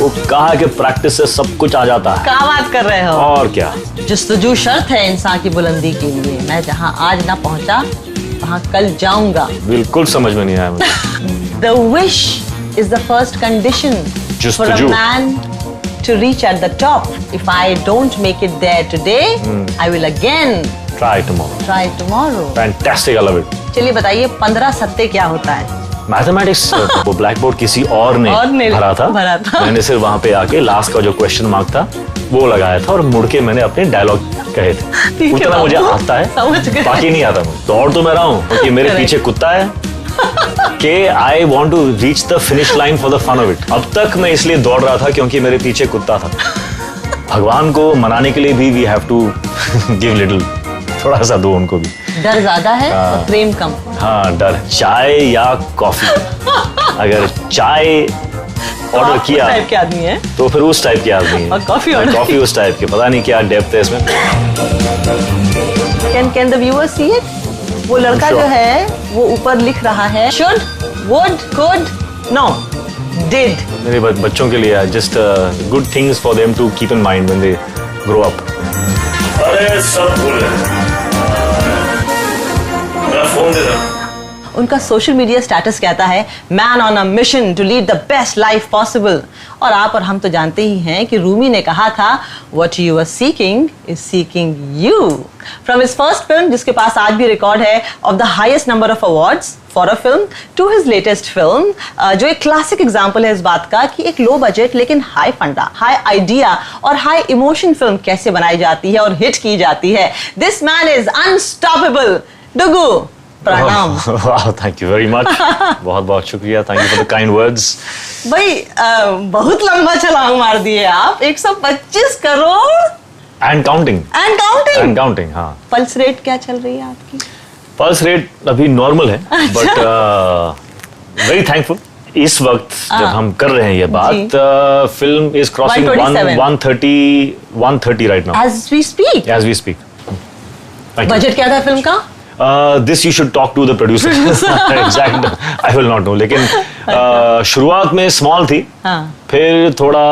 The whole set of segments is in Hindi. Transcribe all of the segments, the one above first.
वो कहा कि प्रैक्टिस से सब कुछ आ जाता है। क्या बात कर रहे हो? और क्या, जस्तजू शर्त है इंसान की बुलंदी के लिए। मैं जहाँ आज ना पहुँचा वहाँ कल जाऊंगा। बिल्कुल समझ में नहीं आया मुझे। The wish is the first condition for a man to reach at the top. If I don't make it there today, I will again try tomorrow. Fantastic, I love it. चलिए बताइए 15 सत्ते क्या होता है? मैथमेटिक्स वो ब्लैक बोर्ड किसी और ने भरा था। मैंने सिर्फ वहाँ पे आके लास्ट का जो क्वेश्चन मार्क था वो लगाया था और मुड़ के मैंने अपने डायलॉग कहे थे। उतना मुझे आता है, बाकी नहीं आता मुझे। दौड़ तो मैं रहा हूँ क्योंकि मेरे पीछे कुत्ता है कि I want to reach the finish line for the fun of it. अब तक मैं इसलिए दौड़ रहा था क्योंकि मेरे पीछे कुत्ता था। भगवान को मनाने के लिए भी we have to give little, थोड़ा सा दो उनको भी। डर ज्यादा है और प्रेम कम। हाँ, डर। चाय या कॉफी? अगर चाय ऑर्डर किया टाइप के आदमी है तो फिर उस टाइप के आदमी है, और कॉफी उस टाइप के। पता नहीं क्या डेप्थ है इसमें। Can the viewer see it? वो लड़का जो है वो ऊपर लिख रहा है should, would, could, no, did. मेरे बच्चों के लिए just good things for them to keep in mind when they grow up. अरे सब भूल गए। मेरा फोन दे दो। उनका सोशल मीडिया स्टेटस कहता है man on a mission to lead the best life possible. और आप और हम तो जानते ही हैं कि रूमी ने कहा था what you are seeking is seeking you. From his first film जिसके पास आज भी रिकॉर्ड है of the highest number of awards for a film, to his latest film जो एक क्लासिक एग्जाम्पल है इस बात का कि एक लो बजट लेकिन हाई फंडा, हाई आइडिया और हाई इमोशन फिल्म कैसे बनाई जाती है और हिट की जाती है। This man is unstoppable. डुगू, प्रणाम। वाह, थैंक यू वेरी मच। बहुत बहुत शुक्रिया, thank you for the kind words. भाई बहुत लंबा छलांग मार दिए आप। 125 करोड़ एंड काउंटिंग। हाँ, पल्स रेट क्या चल रही है आपकी? पल्स रेट अभी नॉर्मल है, बट वेरी थैंकफुल। इस वक्त जब हम कर रहे हैं ये बात, film is crossing 130 right now as we speak. Budget क्या था फिल्म का? This you should talk to the producer. Exact, I will not know. लेकिन शुरुआत में स्मॉल थी, फिर थोड़ा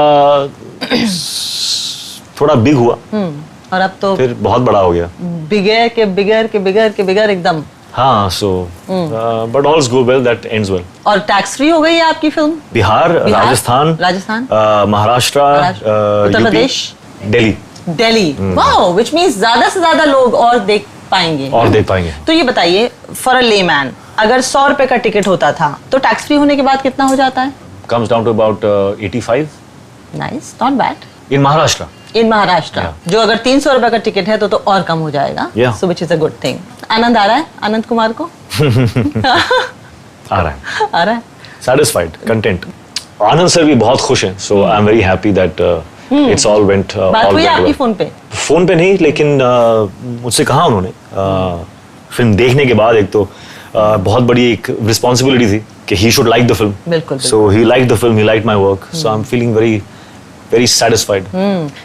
बिग हुआ, और अब तो फिर बहुत बड़ा हो गया। बिगर एकदम। हाँ, so but all's go well that ends well. और टैक्स फ्री हो गई है आपकी film? Bihar, Rajasthan, Maharashtra, Uttar Pradesh, Delhi. Wow, which means ज्यादा से ज्यादा लोग और देख पाएंगे। तो ये बताइए फॉर अ लेमैन, अगर 100 रुपए का टिकट होता था तो टैक्स फ्री होने के बाद कितना हो जाता है? Comes down to about 85. Nice, not bad. In Maharashtra. Yeah. जो अगर 300 रुपए का टिकट है तो और कम हो जाएगा। Yeah. So which is a good thing. आनंद आ रहा है आनंद कुमार को? आ रहा है। Satisfied, content. आनंद सर भी बहुत खुश हैं, so I'm very happy that it's all went बात हुई आपकी फोन पे नहीं, लेकिन मुझसे कहा उन्होंने फिल्म देखने के बाद। एक तो बहुत बड़ी एक रिस्पॉन्सिबिलिटी थी कि he should like the film. बिल्कुल। So he liked the film, he liked my work. So I'm feeling very satisfied.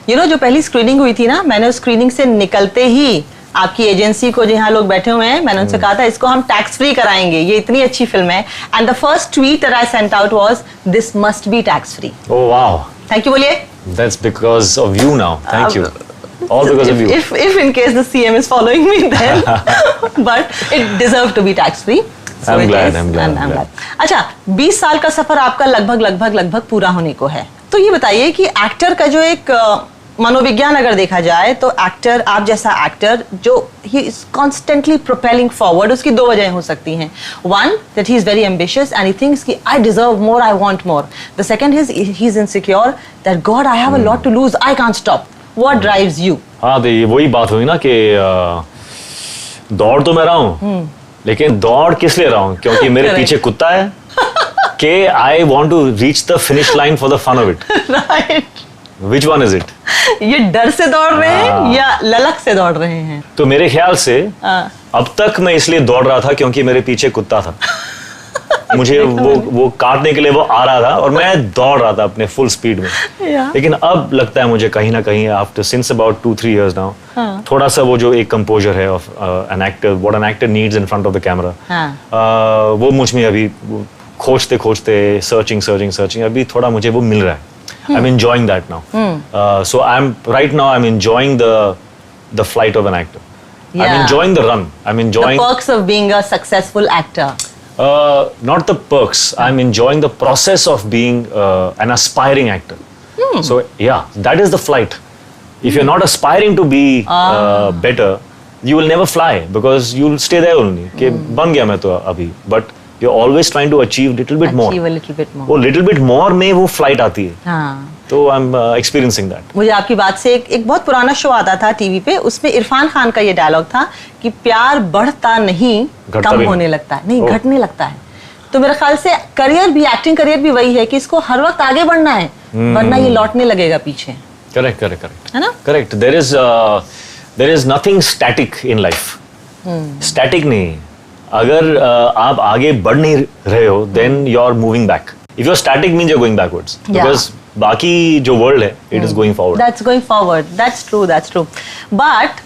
You know, जो पहली स्क्रीनिंग हुई थी ना, मैंने उस स्क्रीनिंग से निकलते ही आपकी एजेंसी को, जहाँ लोग बैठे हुए हैं, मैंने उनसे कहा था इसको हम टैक्स फ्री कराएंगे, ये इतनी अच्छी फिल्म है। And the first tweet that I sent out was this must be tax free. Oh wow. Thank you बोलिए। That's because of you now. Thank you. All because of you. If in case the CM is following me then, but it deserved to be tax free. So I'm glad. अच्छा, 20 साल का सफर आपका लगभग पूरा होने को है। तो ये बताइए कि एक्टर का जो एक मनोविज्ञान अगर देखा जाए तो एक्टर, आप जैसा एक्टर जो ही इज कॉन्स्टेंटली प्रोपेलिंग फॉरवर्ड, उसकी दो वजह हो सकती हैं। One, that he is very ambitious and he thinks कि I deserve more, I want more. The second is he is insecure that god I have a lot to lose, I can't stop. What drives you? हाँ, तो ये वही बात हुई ना कि दौड़ तो मैं रहा हूँ, लेकिन दौड़ किस लिए रहा हूँ? क्योंकि मेरे पीछे कुत्ता है कि I want to reach the finish line for the fun of it. Right. Which one is it? ये डर से दौड़ रहे हैं या ललक से दौड़ रहे हैं? तो मेरे ख्याल से अब तक मैं इसलिए दौड़ रहा था क्योंकि मेरे पीछे कुत्ता था। मुझे वो काटने के लिए वो आ रहा था और मैं दौड़ रहा था अपने फुल स्पीड में। लेकिन अब लगता है मुझे कहीं ना कहीं after since about 2-3 years now, थोड़ा सा वो जो एक कंपोजर है of an actor, what an actor needs in front of the camera, वो मुझ में अभी खोजते सर्चिंग अभी थोड़ा मुझे वो मिल रहा है। I'm enjoying that now. So right now I'm enjoying the flight of an actor. I'm enjoying the run. I'm enjoying the perks of being a successful actor. Not the perks. I'm enjoying the process of being an aspiring actor. So yeah, that is the flight. If you're not aspiring to be better, you will never fly because you'll stay there only. कि बन गया मैं तो अभी. But you're always trying to achieve little bit more. Achieve a little bit more. वो little bit more में वो flight आती है. हाँ. तो I'm experiencing that. मुझे आपकी बात से एक बहुत पुराना शो आता था टीवी पे, उसमें इरफान खान का ये डायलॉग था कि प्यार बढ़ता नहीं, कम होने लगता है, नहीं घटने लगता है. तो मेरे ख्याल से करियर भी, एक्टिंग करियर भी वही है कि इसको हर वक्त आगे बढ़ना है, वरना ये लौटने लगेगा पीछे. Correct. है ना? Correct. There is nothing static in life. Static नहीं. अगर आप आगे बढ़ नहीं रहे हो, then you're moving back. If you're static means you're going backwards. Because बाकी जो world है, it is going forward. That's going forward. That's true. But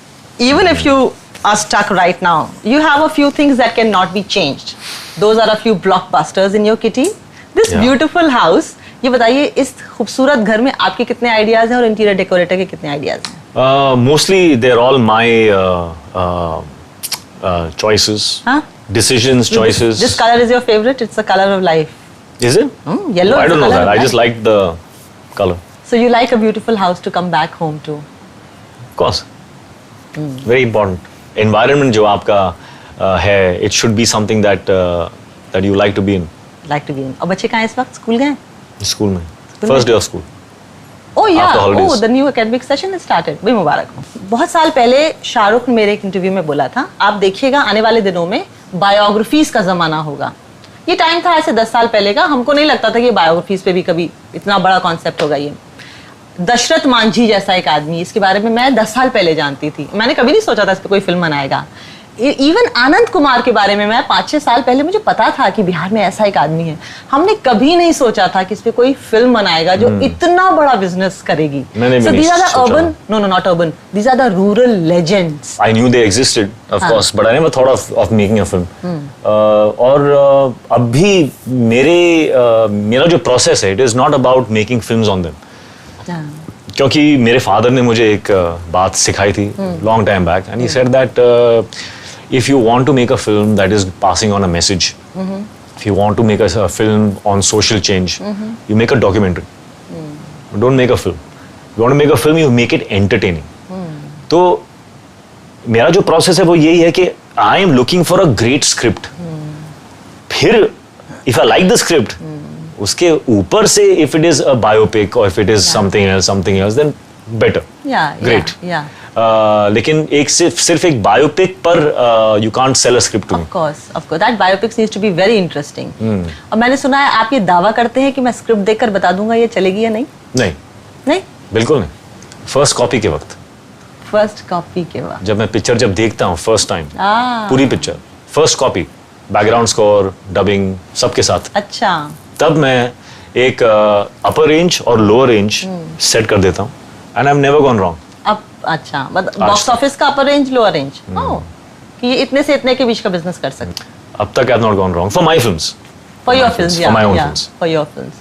even if you are stuck right now, you have a few things that cannot be changed. Those are a few blockbusters in your kitty. This beautiful house. ये बताइए, इस खूबसूरत घर में आपके कितने आइडियाज हैं और इंटीरियर डेकोरेटर के कितने आइडियाज हैं? Mostly they're all my choices, decisions, choices. This color is your favorite? It's the color of life. Is it? Yellow. I don't know that. I just like the color. So you like a beautiful house to come back home to? Of course. Very important. Environment जो आपका है, it should be something that you like to be in. Like to be in. और बच्चे कहाँ इस वक्त? स्कूल गए? स्कूल में. First day of school. Oh yeah. Oh, the new academic session has started. भाई मुबारक हो. बहुत साल पहले शाहरुख ने मेरे एक इंटरव्यू में बोला था, आप देखिएगा आने वाले दिनों में बायोग्राफीज का जमाना होगा. ये टाइम था ऐसे 10 साल पहले का. हमको नहीं लगता था कि बायोग्राफीज पे भी कभी इतना बड़ा कॉन्सेप्ट होगा. ये दशरथ मांझी जैसा एक आदमी, इसके बारे में मैं 10 साल पहले जानती थी. मैंने कभी नहीं सोचा था इस पे कोई फिल्म बनाएगा. इवन आनंद कुमार के बारे में मैं 5-6 साल पहले मुझे पता था कि बिहार में ऐसा एक आदमी है. हमने कभी नहीं सोचा था कि इस पे कोई फिल्म बनाएगा जो इतना बड़ा बिजनेस करेगी. So these are the urban, no, not urban. These are the rural legends. I knew they existed, of course, but I never thought of making a film. और अब भी मेरा जो process है, it is not about making films on them. क्योंकि मेरे फादर ने मुझे एक बात सिखाई थी long time back, and he said that if you want to make a film that is passing on a message, if you want to make a film on social change, you make a documentary. Don't make a film. You want to make a film, you make it entertaining. तो मेरा जो process है वो यही है कि I am looking for a great script. फिर if I like the script, उसके ऊपर से if it is a biopic or if it is something else, then better. Great. लेकिन सिर्फ एक बायोपिक पर you can't sell a script to me. Of course. That biopic needs to be very interesting. और मैंने सुना है आप ये दावा करते हैं कि मैं स्क्रिप्ट देखकर बता दूंगा ये चलेगी या नहीं? नहीं? बिल्कुल नहीं. फर्स्ट कॉपी के वक्त. जब मैं पिक्चर देखता हूँ फर्स्ट टाइम, पूरी picture first copy, background score, dubbing सबके साथ. अच्छा. तब मैं एक अपर रेंज और लोअर रेंज सेट कर देता हूँ, and I am never gone wrong. अच्छा, बॉक्स ऑफिस का अपर रेंज, लोअर रेंज, कि ये इतने से इतने के बीच का बिजनेस कर सकते. अब तक I have not gone wrong for my films. For your films, for my own films. For your films.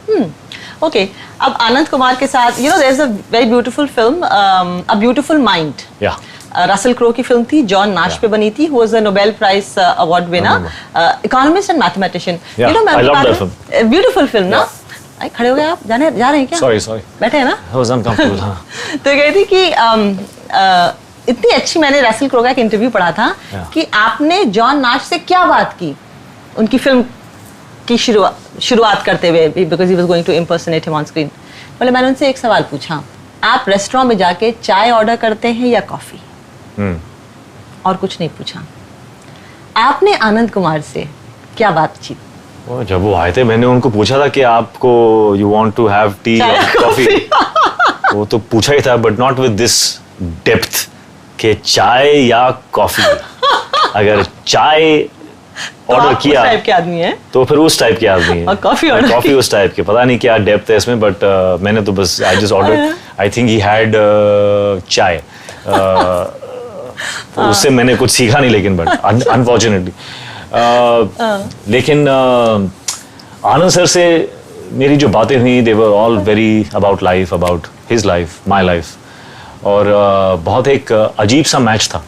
Okay. अब आनंद कुमार के साथ, you know, there is a very beautiful film, a beautiful mind. Ya. Russell Crowe की फिल्म थी, जॉन नाश पे बनी थी, who was a Nobel prize award winner, economist and mathematician. You know, I love that film. Beautiful film ना. खड़े हो गए आप, जा रहे हैं क्या? सॉरी. बैठे हैं ना? I was uncomfortable. तो कही थी कि इतनी अच्छी, मैंने रसल क्रो का एक इंटरव्यू पढ़ा था कि आपने जॉन नाश से क्या बात की उनकी फिल्म की शुरुआत करते हुए, because he was going to impersonate him on screen. बोले मैंने उनसे एक सवाल पूछा, आप रेस्टोरेंट में जाके चाय ऑर्डर करते हैं या कॉफी? और कुछ नहीं पूछा. आपने आनंद कुमार से क्या बातचीत? जब वो आए थे मैंने उनको पूछा था कि आपको you want to have tea और कॉफी. वो तो पूछा ही था, but not with this depth कि चाय या कॉफी. अगर चाय ऑर्डर किया टाइप के आदमी है तो फिर उस टाइप के आदमी है. और कॉफी उस टाइप के, पता नहीं क्या डेप्थ है इसमें, बट मैंने तो बस I just order. I think he had चाय. तो उससे मैंने कुछ सीखा नहीं, लेकिन बट अनफॉर्चुनेटली. लेकिन आनंद सर से मेरी जो बातें हुई they were all very about life, about his life, my life, और बहुत एक अजीब सा मैच था.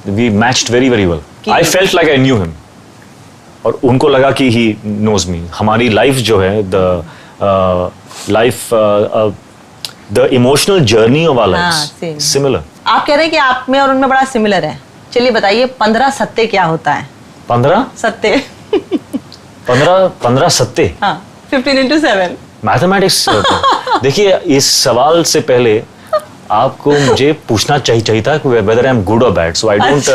We matched very very well. I felt like I knew him और उनको लगा कि ही नोज मी. हमारी लाइफ जो है, the life, the emotional journey of our life similar. आप कह रहे हैं कि आप में और उनमें बड़ा सिमिलर है. चलिए बताइए 15 सत्ते क्या होता है? 15 सत्ते 15 सत्ते. हाँ, 15 into 7 मैथमेटिक्स. देखिए, इस सवाल से पहले आपको मुझे पूछना चाहिए था कि whether I am good or bad, so I don't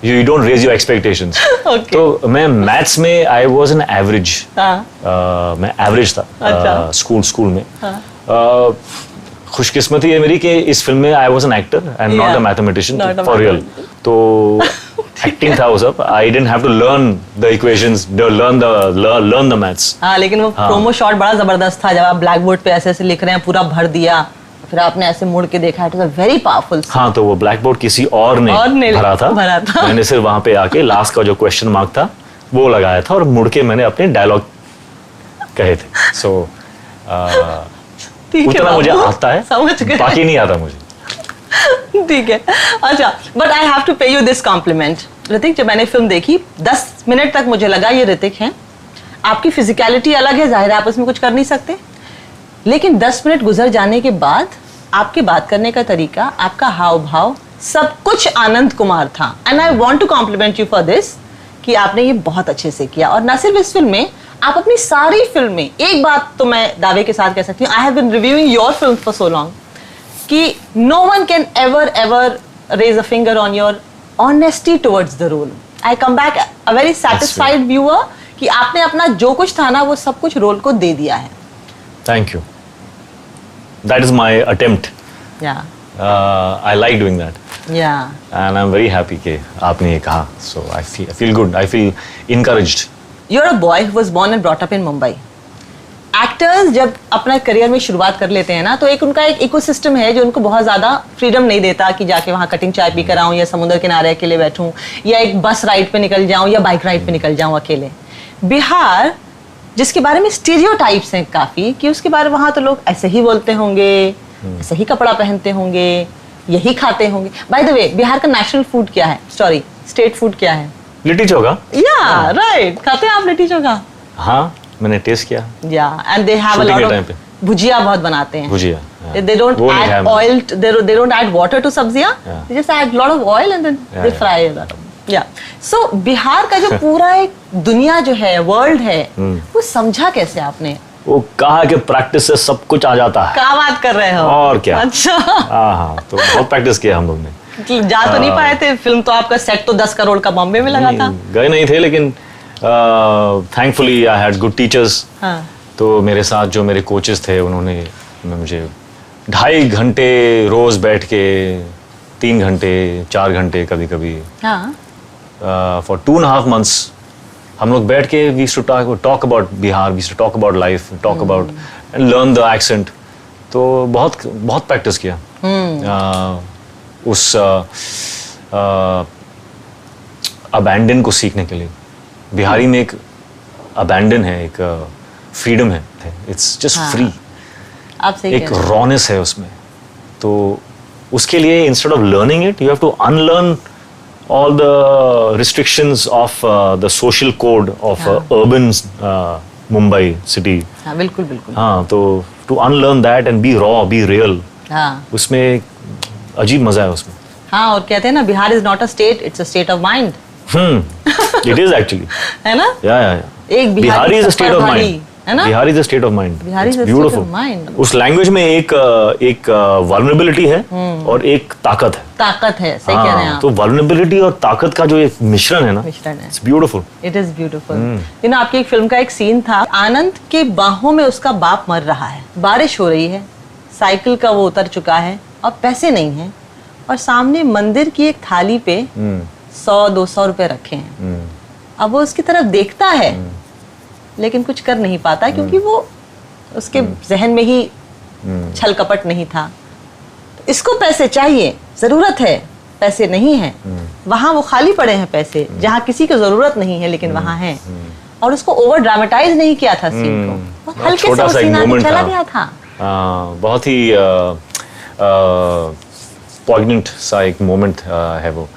you don't raise your expectations. Okay. तो मैं मैथ्स में I was an average. मैं एवरेज था स्कूल में. खुशकिस्मती है मेरी कि इस फिल्म में I was an actor and not a mathematician for real. तो एक्टिंग था वो सब. I didn't have to learn the equations, learn the maths. हाँ, लेकिन वो प्रोमो शॉट बड़ा जबरदस्त था जब आप ब्लैक बोर्ड पे ऐसे लिख रहे हैं, पूरा भर दिया, फिर आपने ऐसे मुड़ के देखा. It was a very powerful. हाँ, तो वो ब्लैक बोर्ड किसी और ने भरा था. मैंने सिर्फ वहां पे आके लास्ट का जो क्वेश्चन मार्क था वो लगाया था और मुड़ के मैंने अपने डायलॉग कहे थे. सो उतना मुझे आता है, समझ गए. बाकी नहीं आता मुझे. ठीक है. अच्छा, बट आई हैव टू पे यू दिस कॉम्प्लीमेंट. ऋतिक, जब मैंने फिल्म देखी 10 मिनट तक मुझे लगा ये ऋतिक है. आपकी फिजिकलिटी अलग है, जाहिर है आप इसमें कुछ कर नहीं सकते, लेकिन 10 मिनट गुजर जाने के बाद आपके बात करने का तरीका, आपका हाव भाव, सब कुछ आनंद कुमार था. And I want to compliment you for this कि आपने ये बहुत अच्छे से किया. और न सिर्फ इस फिल्म में, आप अपनी सारी फिल्म में, एक बात तो मैं दावे के साथ कह सकती हूँ, I have been reviewing your film for so long कि no one can ever raise a finger on your honesty towards the role. I come back a very satisfied viewer कि आपने अपना जो कुछ था ना वो सब कुछ रोल को दे दिया है. Thank you. That is my attempt. Yeah. I like doing that. Yeah. And I'm very happy कि आपने ये कहा. So I feel good. I feel encouraged. You're a boy who was born and brought up in Mumbai. Actors जब अपना करियर में शुरुआत कर लेते हैं ना, तो एक उनका एक इकोसिस्टम है जो उनको बहुत ज़्यादा फ्रीडम नहीं देता कि जाके वहाँ कटिंग चाय पी कर आऊँ या समुद्र किनारे अकेले बैठूँ या एक बस राइड पे निकल जाऊँ या बाइक राइड पे निकल जाऊँ अकेले. बिहार, जिसके बारे में स्टीरियोटाइप्स हैं काफी, कि उसके बारे में वहां तो लोग ऐसे ही बोलते होंगे, ऐसे ही कपड़ा पहनते होंगे, यही खाते होंगे. बाय द वे, बिहार का नेशनल फूड क्या है? सॉरी, स्टेट फूड क्या है? लिट्टी चोखा. या राइट, खाते हैं आप लिट्टी चोखा? हाँ, मैंने टेस्ट किया. Yeah and they have a lot of bhujia, बहुत बनाते हैं भुजिया. They don't add oil. They don't add water to सब्जियां. They just add lot of oil and then they fry it. Yeah. So Bihar का जो पूरा एक दुनिया जो है, वर्ल्ड है, वो समझा कैसे आपने? वो कहा कि प्रैक्टिस से सब कुछ आ जाता है. क्या बात कर रहे हो? और क्या. अच्छा. हाँ, तो बहुत प्रैक्टिस किया हम लोग ने. जा तो नहीं पाए थे. फिल्म तो आपका सेट तो 10 करोड़ का बॉम्बे में लगा था. गए नहीं थे, लेकिन thankfully I had good teachers. तो मेरे साथ जो मेरे कोचेस थे, उन्होंने मुझे 2.5 घंटे रोज बैठ के 3 घंटे 4 घंटे कभी कभी फॉर 2.5 months हम लोग बैठ के we used to talk about Bihar, we used to talk about life, talk about and learn the accent. तो बहुत प्रैक्टिस किया उस अबैंडन को सीखने के लिए. बिहारी में एक अबैंडन है, एक फ्रीडम है, इट्स जस्ट फ्री. एक रॉनेस है उसमें. तो उसके लिए instead of learning it, you have to unlearn all the restrictions of the social code of urban Mumbai city. हाँ, बिल्कुल बिल्कुल. हाँ, तो to unlearn that and be raw, be real. हाँ. उसमें अजीब मजा है उसमें. हाँ, और कहते हैं ना, Bihar is not a state, it's a state of mind. It is actually. है ना? Yeah. एक Bihari is a state of mind. है ना? Bihari is a state of mind. Bihari is a state of mind. उस लैंग्वेज में एक वल्नरेबिलिटी है और एक ताकत है. ताकत है, सही कह रहे हैं आप. तो वल्नरेबिलिटी और ताकत का जो एक मिश्रण है ना, it's beautiful. It is beautiful. You know, आपकी एक फिल्म का एक सीन था, आनंद के बाहों में उसका बाप मर रहा है, बारिश हो रही है, साइकिल का वो उतर चुका है और पैसे नहीं हैं, और सामने मंदिर की एक थाली पे 100-200 रुपए रखे हैं. अब वो उसकी तरफ देखता है लेकिन कुछ कर नहीं पाता, क्योंकि वो उसके जहन में ही छल कपट नहीं था. तो इसको पैसे चाहिए, जरूरत है, पैसे नहीं है. वहां वो खाली पड़े हैं पैसे, जहां किसी को जरूरत नहीं है लेकिन वहां है. और उसको ओवर ड्रामेटाइज नहीं किया था सीन को, बहुत हल्के से सीन आगे चला गया था। बहुत ही पॉइगनेंट सा एक मोमेंट है वो,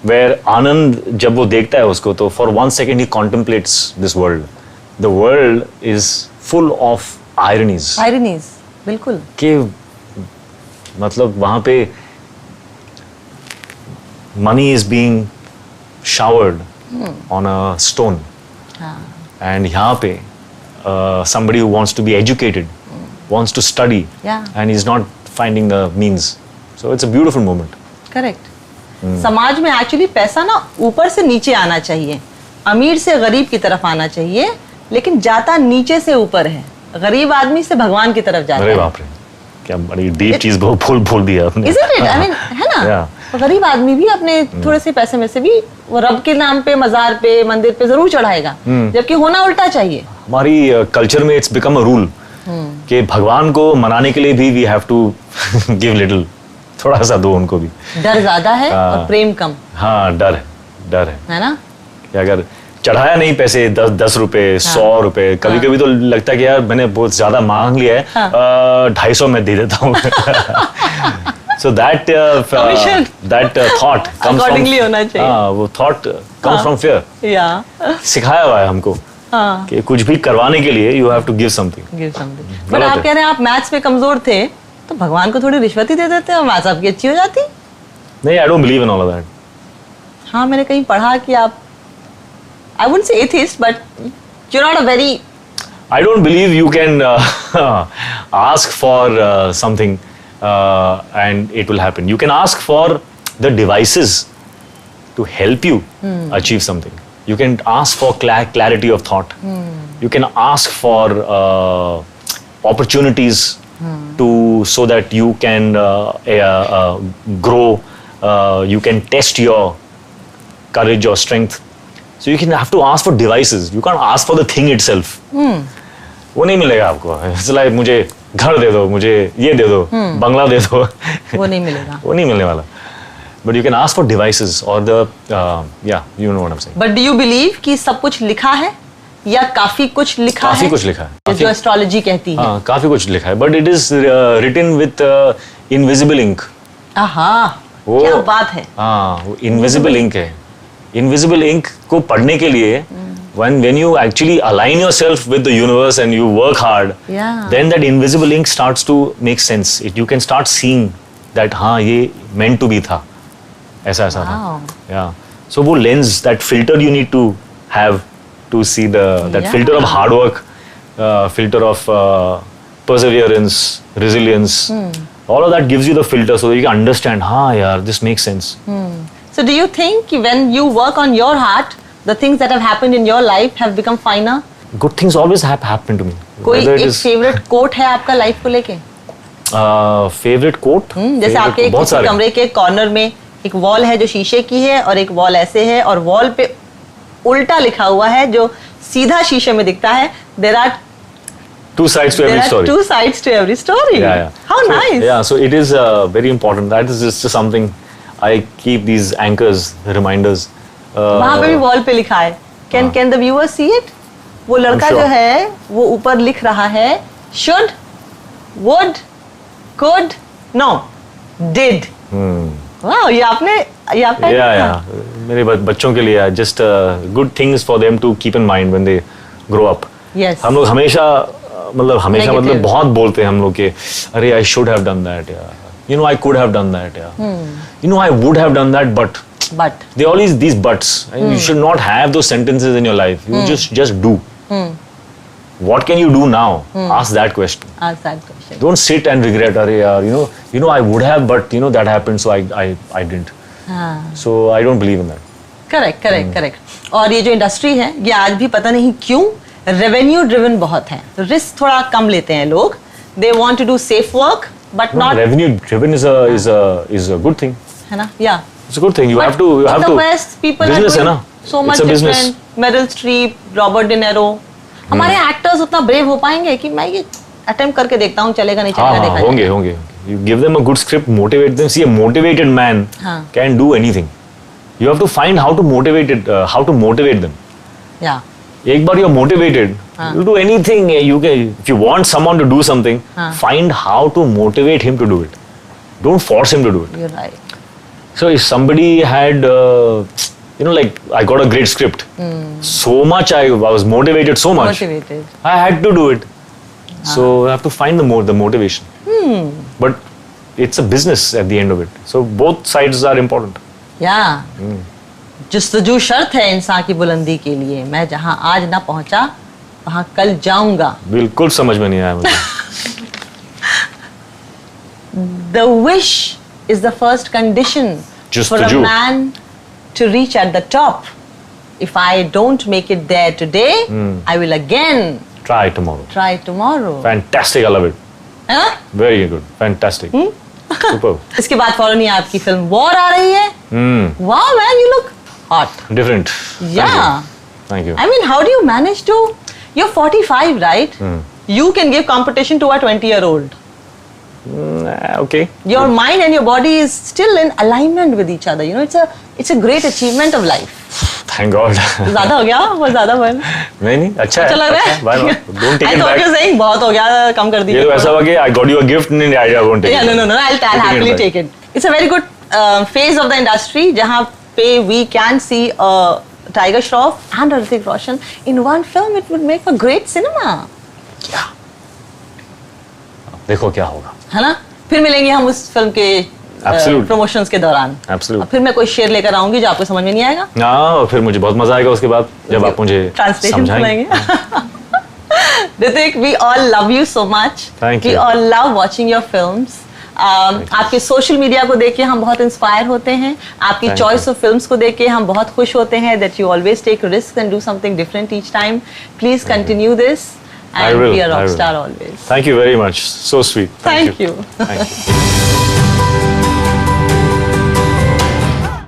वेयर आनंद जब वो देखता है उसको तो फॉर 1 सेकेंड ही contemplates this world, the world is full of ironies. बिल्कुल, कि मतलब वहां पे money is being showered on a stone, and यहाँ पे somebody who wants to be educated, wants to study, and is not finding the means, so it's a beautiful moment. Correct. समाज में एक्चुअली पैसा ना ऊपर से नीचे आना चाहिए, अमीर से गरीब की तरफ आना चाहिए, लेकिन जाता नीचे से ऊपर है, गरीब आदमी से भगवान की तरफ जाता है। अरे बाप रे, क्या बड़ी डीप चीज बोल दिया आपने। Isn't it? I mean, है ना? गरीब आदमी भी अपने थोड़े से पैसे में से भी वो रब के नाम पे, मजार पे, मंदिर पे जरूर चढ़ाएगा, जबकि होना उल्टा चाहिए। हमारी कल्चर में इट्स बिकम अ रूल कि भगवान को मनाने के लिए भी we have to give little, थोड़ा सा दो उनको भी। डर ज्यादा है और प्रेम कम। हाँ, डर है ना, कि अगर चढ़ाया नहीं पैसे 10 रुपए, 100 रुपए, कभी कभी तो लगता है कि यार मैंने बहुत ज्यादा मांग लिया है, 250 में दे देता हूँ। So that thought comes accordingly from, होना चाहिए। वो thought comes from fear। सिखाया हुआ है हमको कि कुछ भी करवाने के लिए you have to give something। But आप कह रहे हैं आप मैथ्स में कमजोर थे, तो भगवान को थोड़ी रिश्वत ही दे देते और मैथ्स आपकी अच्छी हो जाती। नहीं, I don't believe in all of that। हाँ, मैंने कहीं पढ़ा कि आप, I wouldn't say atheist, but you're not a very, I don't believe you can ask for something and it will happen. You can ask for the devices to help you achieve something. You can ask for clarity of thought. You can ask for opportunities so that you can grow. You can test your courage or strength. So you can have to ask for devices. You can't ask for the thing itself. वो नहीं मिलेगा आपको। It's like मुझे घर दे दो, मुझे ये दे दो, बंगला दे दो, वो नहीं मिलेगा, वो नहीं मिलने वाला। But you can ask for devices or the you know what I'm saying. But do you believe कि सब कुछ लिखा है या काफी कुछ लिखा है? काफी कुछ लिखा है, जो एस्ट्रोलॉजी कहती है। हाँ, काफी कुछ लिखा है, but it is written with invisible ink। क्या बात है। हाँ, वो invisible ink है। Invisible ink को पढ़ने के लिए when you actually align yourself with the universe and you work hard, then that invisible ink starts to make sense. You can start seeing that हाँ, ये meant to be था, ऐसा था। Yeah. So वो lens, that filter you need to have to see that filter of hard work, filter of perseverance, resilience. All of that gives you the filter so that you can understand, हाँ यार, this makes sense. So do you think when you work on your heart, the things that have happened in your life have become finer? Good things always have happened to me. कोई एक favorite quote है आपका लाइफ को लेके? Favorite quote? जैसे आपके कमरे के कॉर्नर में एक वॉल है जो शीशे की है और एक वॉल ऐसे है और वॉल पे उल्टा लिखा हुआ है जो सीधा शीशे में दिखता है। There are two sides to every story. Two sides to every story. Yeah. How nice. Yeah, so it is very important. That is just something I keep these anchors, reminders. वहाँ पे भी वॉल पे लिखा है। Can the viewer see it? वो लड़का जो है वो ऊपर लिख रहा है should, would, could, no, did. Wow, ये आपका मेरे बच्चों के लिए just good things for them to keep in mind when they grow up. Yes. हम लोग हमेशा मतलब बहुत बोलते हैं हम लोग के अरे I should have done that, you know I could have done that, you know I would have done that, but they always these buts. You should not have those sentences in your life. You just do. What can you do now? Ask that question. Don't sit and regret. Arey yaar, you know I would have, but that happened, so I didn't. So I don't believe in that. Correct. और ये जो इंडस्ट्री है ये आज भी पता नहीं क्यों रेवेन्यू ड्रिवन बहुत है, रिस्क थोड़ा कम लेते हैं लोग। They want to do safe work, but not. Revenue driven is a good thing. है ना? Yeah. It's a good thing. You have to. In the West, people business are doing so much different. Meryl Streep, Robert De Niro. हमारे एक्टर्स उतना ब्रेव हो पाएंगे कि मैं ये अटेम्प्ट करके देखता हूँ, चलेगा नहीं चलेगा, देखा होंगे. You give them a good script, motivate them. See, a motivated man can do anything. You have to find how to motivate them. Yeah. एक बार you're motivated, you do anything. You can, if you want someone to do something, find how to motivate him to do it. Don't force him to do it. You're right. So if somebody had, like I got a great script, so much I was motivated so much. Motivated. I had to do it. So I have to find the motivation. But it's a business at the end of it. So both sides are important. Yeah. जस्तजू शर्त है इंसान की बुलंदी के लिए, मैं जहां आज ना पहुंचा वहां कल जाऊंगा. बिल्कुल समझ में नहीं आया मुझे. The wish is the first condition for a man to reach at the top. If I don't make it there today, I will again try tomorrow. Fantastic, I love it. है? Very good, fantastic. Superb. इसके बाद फौरन ही आपकी फिल्म वॉर आ रही है. Wow, man, you look hot. Different. Yeah. Thank you. I mean, how do you manage to? You're 45, right? You can give competition to a 20-year-old. Okay. Your mind and your body is still in alignment with each other. You know, it's a great achievement of life. Thank God. ज़्यादा हो गया, बहुत ज़्यादा बन. नहीं, अच्छा लग रहा है. Why not? Don't take I it thought back. you're saying बहुत हो गया, कम कर दीजिए. ये तो ऐसा हुआ कि I got you a gift, नहीं, I won't take it. Yeah, no. I'll happily take it. It's a very good phase of the industry जहाँ पे we can see Tiger Shroff and Hrithik Roshan in one film. It would make a great cinema. Yeah. देखो क्या होगा. है ना? फिर मिलेंगे हम उस फिल्म के प्रमोशंस के दौरान. Absolutely. फिर मैं कोई शेर लेकर आऊंगी जो आपको समझ में नहीं आएगा. हाँ, फिर मुझे बहुत मजा आएगा उसके बाद जब आप मुझे समझाएंगे. Hrithik, we all love you so much. Thank you. We all love watching your films. आपके सोशल मीडिया को देख के हम बहुत इंस्पायर होते हैं. आपकी चॉइस ऑफ फिल्म्स को देख के हम बहुत खुश होते हैं that you always take risks and do something different each time. Please continue this and be a rock star always. Thank you very much. So sweet. Thank you. Thank you.